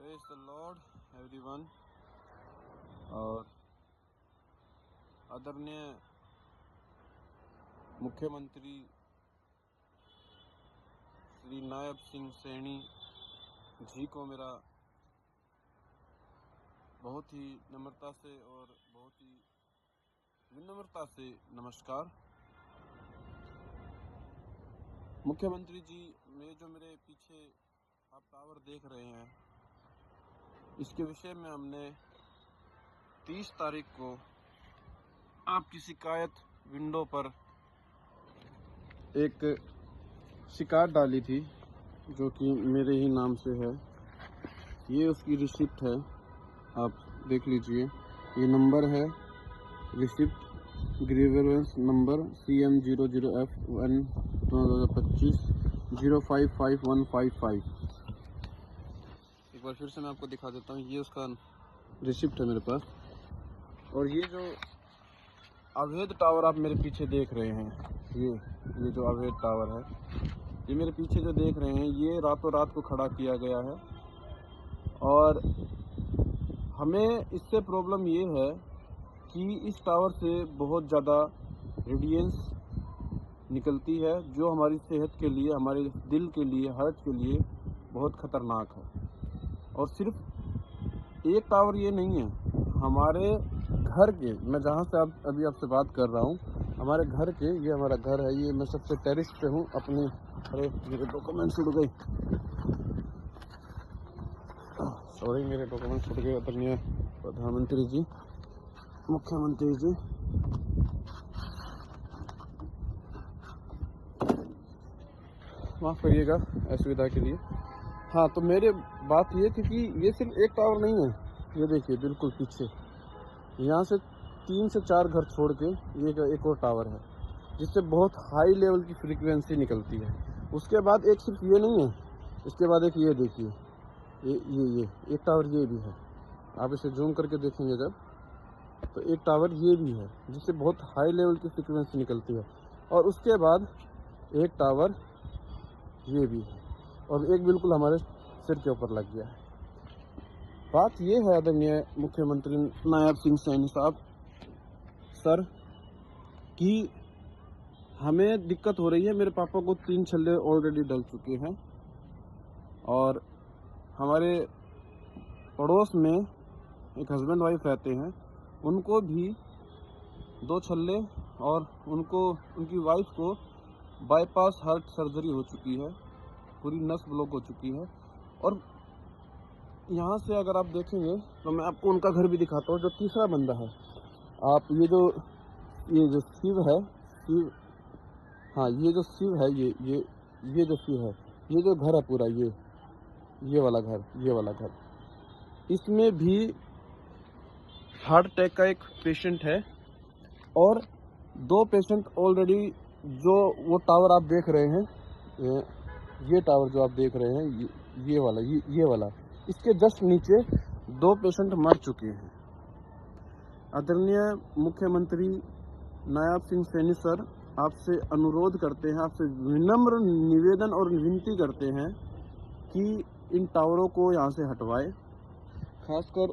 Praise the Lord everyone. और आदरणीय मुख्यमंत्री श्री नायब सिंह सैनी जी को मेरा बहुत ही नम्रता से और बहुत ही विनम्रता से नमस्कार। मुख्यमंत्री जी, जो मेरे पीछे आप टावर देख रहे हैं, इसके विषय में हमने 30 तारीख को आपकी शिकायत विंडो पर एक शिकायत डाली थी, जो कि मेरे ही नाम से है। ये उसकी रिसिप्ट है, आप देख लीजिए। ये नंबर है रिसिप्ट ग्रीवेंस नंबर CM00F1 2025 055155। एक बार फिर से मैं आपको दिखा देता हूँ। ये उसका रिसिप्ट है मेरे पास। और ये जो अवैध टावर आप मेरे पीछे देख रहे हैं, ये जो अवैध टावर है, ये मेरे पीछे जो देख रहे हैं, ये रातों रात को खड़ा किया गया है। और हमें इससे प्रॉब्लम ये है कि इस टावर से बहुत ज़्यादा रेडिएंस निकलती है, जो हमारी सेहत के लिए, हमारे दिल के लिए, हार्ट के लिए बहुत ख़तरनाक है। और सिर्फ एक टावर ये नहीं है, हमारे घर के, मैं जहाँ से अभी आपसे बात कर रहा हूँ, हमारे घर के, ये हमारा घर है, ये मैं सबसे टेरिस पे हूँ अपनी। अरे मेरे डॉक्यूमेंट्स उड़ गए, सॉरी, मेरे डॉक्यूमेंट्स उड़ गए। आदरणीय प्रधानमंत्री जी, मुख्यमंत्री जी, माफ़ करिएगा असुविधा के लिए। हाँ, तो मेरे बात ये थी कि ये सिर्फ एक टावर नहीं है। ये देखिए बिल्कुल पीछे, यहाँ से 3 से 4 घर छोड़ के ये एक और टावर है, जिससे बहुत हाई लेवल की फ्रीक्वेंसी निकलती है। उसके बाद एक सिर्फ ये नहीं है, इसके बाद एक ये देखिए, ये एक टावर ये भी है। आप इसे जूम करके देखेंगे जब, तो एक टावर ये भी है, जिससे बहुत हाई लेवल की फ्रीक्वेंसी निकलती है। और उसके बाद एक टावर ये भी है, और एक बिल्कुल हमारे सिर के ऊपर लग गया है। बात ये है आदरणीय मुख्यमंत्री नायब सिंह सैनी साहब सर, कि हमें दिक्कत हो रही है। मेरे पापा को 3 छल्ले ऑलरेडी डल चुके हैं, और हमारे पड़ोस में एक हस्बैंड वाइफ रहते हैं, उनको भी 2 छल्ले, और उनकी वाइफ को बाईपास हार्ट सर्जरी हो चुकी है, पूरी नस ब्लॉक हो चुकी है। और यहाँ से अगर आप देखेंगे तो मैं आपको उनका घर भी दिखाता हूँ, जो तीसरा बंदा है। आप ये जो शिव है, शिव, हाँ, ये जो शिव है, ये जो शिव है, ये जो घर है पूरा, ये वाला घर, इसमें भी हार्ट अटैक का एक पेशेंट है। और 2 पेशेंट ऑलरेडी, जो वो टावर आप देख रहे हैं, ये टावर जो आप देख रहे हैं, ये वाला, इसके जस्ट नीचे 2 पेशेंट मर चुके हैं। आदरणीय मुख्यमंत्री नायब सिंह सैनी सर, आपसे अनुरोध करते हैं, आपसे विनम्र निवेदन और विनती करते हैं कि इन टावरों को यहाँ से हटवाएं। खासकर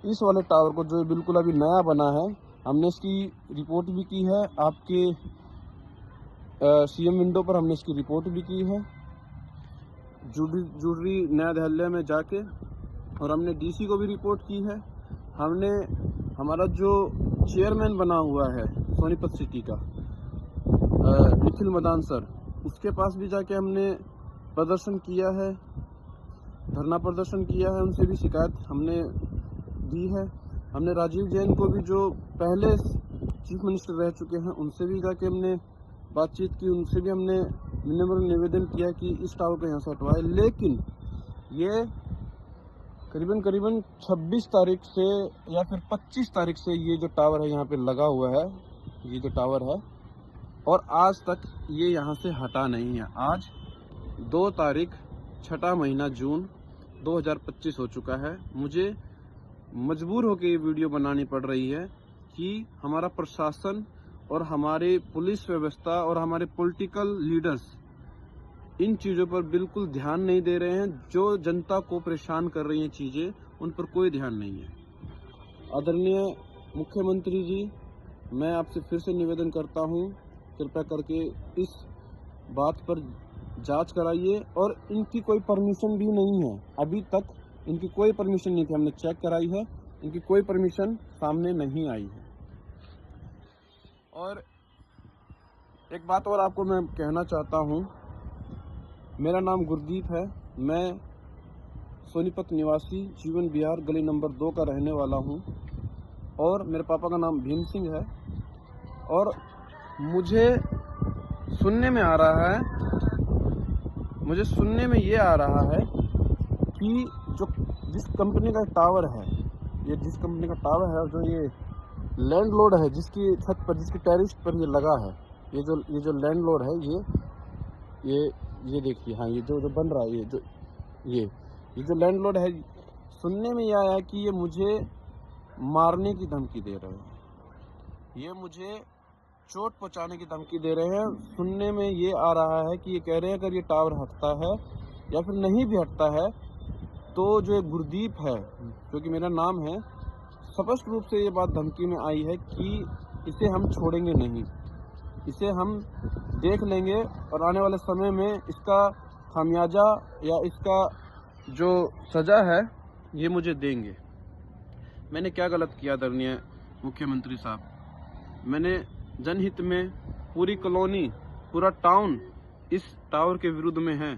इस वाले टावर को, जो बिल्कुल अभी नया बना है, हमने इसकी रिपोर्ट भी की है। आपके CM विंडो पर हमने इसकी रिपोर्ट भी की है, जुडरी न्यायालय में जाके, और हमने DC को भी रिपोर्ट की है। हमने हमारा जो चेयरमैन बना हुआ है सोनीपत सिटी का, निखिल मदान सर, उसके पास भी जाके हमने प्रदर्शन किया है, धरना प्रदर्शन किया है, उनसे भी शिकायत हमने दी है। हमने राजीव जैन को भी, जो पहले चीफ मिनिस्टर रह चुके हैं, उनसे भी जाके हमने बातचीत की, उनसे भी हमने विनम्र निवेदन किया कि इस टावर को यहाँ से हटवाए। लेकिन ये करीबन 26 तारीख से या फिर 25 तारीख से ये जो टावर है यहाँ पे लगा हुआ है, ये जो टावर है, और आज तक ये यहाँ से हटा नहीं है। आज 2 तारीख 6 महीना जून 2025 हो चुका है। मुझे मजबूर होकर ये वीडियो बनानी पड़ रही है कि हमारा प्रशासन और हमारे पुलिस व्यवस्था और हमारे पॉलिटिकल लीडर्स इन चीज़ों पर बिल्कुल ध्यान नहीं दे रहे हैं। जो जनता को परेशान कर रही हैं चीज़ें, उन पर कोई ध्यान नहीं है। आदरणीय मुख्यमंत्री जी, मैं आपसे फिर से निवेदन करता हूँ, कृपया करके इस बात पर जांच कराइए। और इनकी कोई परमिशन भी नहीं है, अभी तक इनकी कोई परमिशन नहीं थी। हमने चेक कराई है, इनकी कोई परमिशन सामने नहीं आई है। और एक बात और आपको मैं कहना चाहता हूँ, मेरा नाम गुरदीप है। मैं सोनीपत निवासी जीवन विहार गली नंबर 2 का रहने वाला हूँ और मेरे पापा का नाम भीम सिंह है। और मुझे सुनने में ये आ रहा है कि जिस कंपनी का टावर है, जो ये लैंडलॉर्ड है, जिसकी छत पर, जिसकी टेरिस पर ये लगा है, ये जो लैंडलॉर्ड है, ये देखिए, हाँ, ये जो बन रहा है, ये जो लैंडलॉर्ड है, सुनने में यह आया है कि ये मुझे मारने की धमकी दे रहे हैं, ये मुझे चोट पहुंचाने की धमकी दे रहे हैं। सुनने में ये आ रहा है कि ये कह रहे हैं अगर ये टावर हटता है या फिर नहीं भी हटता है तो जो ये गुरदीप है, जो कि मेरा नाम है, स्पष्ट रूप से ये बात धमकी में आई है कि इसे हम छोड़ेंगे नहीं, इसे हम देख लेंगे और आने वाले समय में इसका खामियाजा या इसका जो सज़ा है ये मुझे देंगे। मैंने क्या गलत किया आदरणीय मुख्यमंत्री साहब? मैंने जनहित में पूरी कॉलोनी, पूरा टाउन इस टावर के विरुद्ध में है।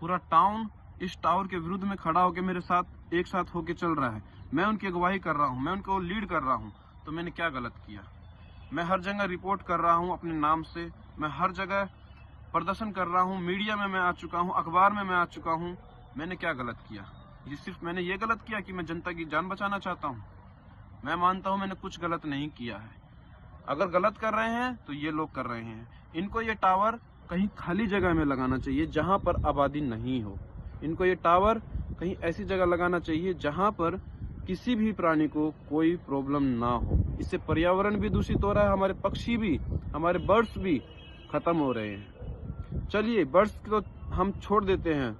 पूरा टाउन इस टावर के विरुद्ध में खड़ा होकर मेरे साथ एक साथ होकर चल रहा है। मैं उनकी अगुवाई कर रहा हूँ, मैं उनको लीड कर रहा हूँ। तो मैंने क्या गलत किया? मैं हर जगह रिपोर्ट कर रहा हूँ अपने नाम से, मैं हर जगह प्रदर्शन कर रहा हूँ, मीडिया में मैं आ चुका हूँ, अखबार में मैं आ चुका हूँ। मैंने क्या गलत किया? ये सिर्फ मैंने ये गलत किया कि मैं जनता की जान बचाना चाहता हूँ। मैं मानता हूँ मैंने कुछ गलत नहीं किया है। अगर गलत कर रहे हैं तो ये लोग कर रहे हैं। इनको ये टावर कहीं खाली जगह में लगाना चाहिए जहाँ पर आबादी नहीं हो। इनको ये टावर कहीं ऐसी जगह लगाना चाहिए जहाँ पर किसी भी प्राणी को कोई प्रॉब्लम ना हो। इससे पर्यावरण भी दूषित हो रहा है, हमारे पक्षी भी, हमारे बर्ड्स भी खत्म हो रहे हैं। चलिए, बर्ड्स तो हम छोड़ देते हैं,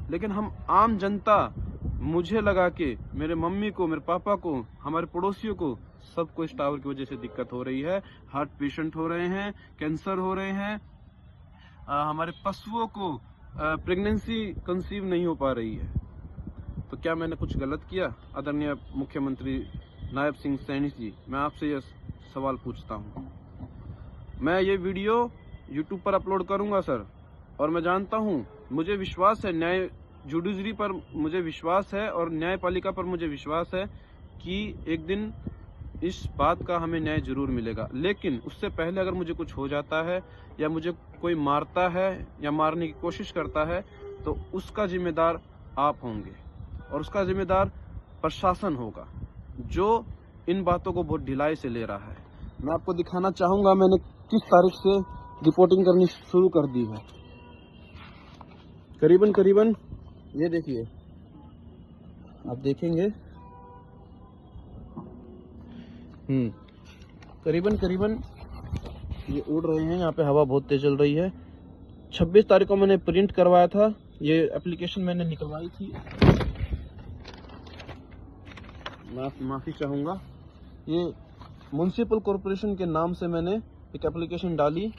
लेकिन हम आम जनता, मुझे लगा के, मेरे मम्मी को, मेरे पापा को, हमारे पड़ोसियों को, सबको इस टावर की वजह से दिक्कत हो रही है। हार्ट पेशेंट हो रहे हैं, कैंसर हो रहे हैं, हमारे पशुओं को प्रेगनेंसी कंसीव नहीं हो पा रही है। तो क्या मैंने कुछ गलत किया? आदरणीय मुख्यमंत्री नायब सिंह सैनी जी, मैं आपसे यह सवाल पूछता हूँ। मैं ये वीडियो YouTube पर अपलोड करूँगा सर, और मैं जानता हूँ, मुझे विश्वास है, न्याय जुडिशरी पर मुझे विश्वास है और न्यायपालिका पर मुझे विश्वास है कि एक दिन इस बात का हमें न्याय जरूर मिलेगा। लेकिन उससे पहले अगर मुझे कुछ हो जाता है या मुझे कोई मारता है या मारने की कोशिश करता है तो उसका जिम्मेदार आप होंगे और उसका जिम्मेदार प्रशासन होगा, जो इन बातों को बहुत ढिलाई से ले रहा है। मैं आपको दिखाना चाहूँगा मैंने किस तारीख से रिपोर्टिंग करनी शुरू कर दी है। करीबन ये देखिए, आप देखेंगे, करीबन ये उड़ रहे हैं। यहाँ पे हवा बहुत तेज चल रही है। 26 तारीख को मैंने प्रिंट करवाया था, ये एप्लीकेशन मैंने निकलवाई थी। माफी चाहूँगा, ये म्युनिसिपल कॉरपोरेशन के नाम से मैंने एक एप्लीकेशन डाली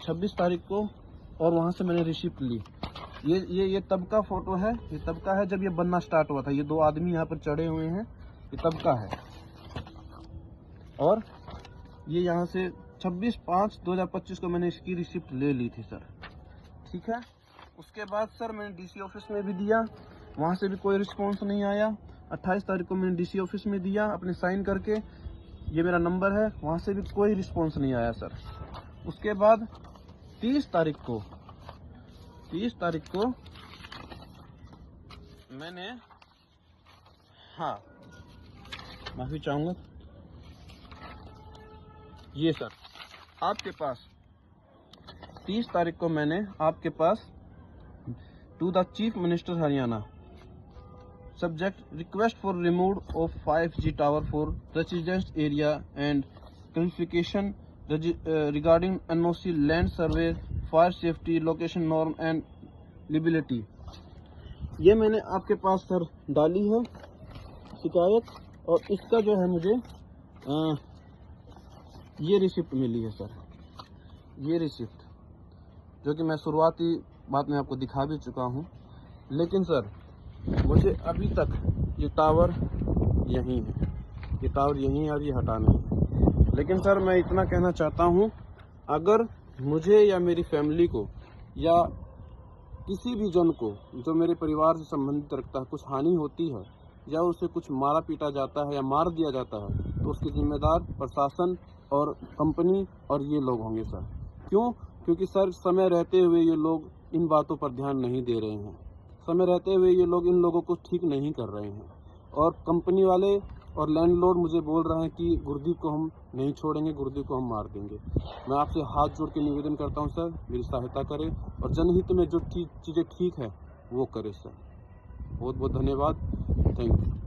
26 तारीख को और वहाँ से मैंने रिसिप्ट ली। ये तब का फोटो है, ये तब का है जब ये बनना स्टार्ट हुआ था। ये 2 आदमी यहाँ पर चढ़े हुए हैं, ये तब का है। और ये यहाँ से 26/5/2025 को मैंने इसकी रिसिप्ट ले ली थी सर, ठीक है। उसके बाद सर मैंने डीसी ऑफिस में भी दिया, वहाँ से भी कोई रिस्पॉन्स नहीं आया। 28 तारीख को मैंने डीसी ऑफिस में दिया अपने साइन करके, ये मेरा नंबर है, वहाँ से भी कोई रिस्पॉन्स नहीं आया सर। उसके बाद 30 तारीख को मैंने, हाँ माफी चाहूँगा, ये सर आपके पास 30 तारीख को मैंने आपके पास to the chief minister Haryana, subject request for remove of 5G tower for residence area and clarification regarding NOC land survey fire safety, location norm and liability. ये मैंने आपके पास सर डाली है शिकायत, और इसका जो है मुझे ये रिसिप्ट मिली है सर, ये रिसिप्ट जो कि मैं शुरुआती बात में आपको दिखा भी चुका हूँ। लेकिन सर मुझे अभी तक ये टावर यहीं है, ये टावर यहीं है और ये हटा नहीं है। लेकिन सर मैं इतना कहना चाहता हूँ, अगर मुझे या मेरी फैमिली को या किसी भी जन को जो मेरे परिवार से संबंधित रखता है कुछ हानि होती है या उसे कुछ मारा पीटा जाता है या मार दिया जाता है, तो उसकी जिम्मेदार प्रशासन और कंपनी और ये लोग होंगे सर। क्यों? क्योंकि सर समय रहते हुए ये लोग इन बातों पर ध्यान नहीं दे रहे हैं, समय रहते हुए ये लोग इन लोगों को ठीक नहीं कर रहे हैं। और कंपनी वाले और लैंडलॉर्ड मुझे बोल रहे हैं कि गुरदीप को हम नहीं छोड़ेंगे, गुरदीप को हम मार देंगे। मैं आपसे हाथ जोड़ के निवेदन करता हूं सर, मेरी सहायता करें और जनहित में जो चीज़ें ठीक है वो करें सर। बहुत बहुत धन्यवाद, थैंक यू।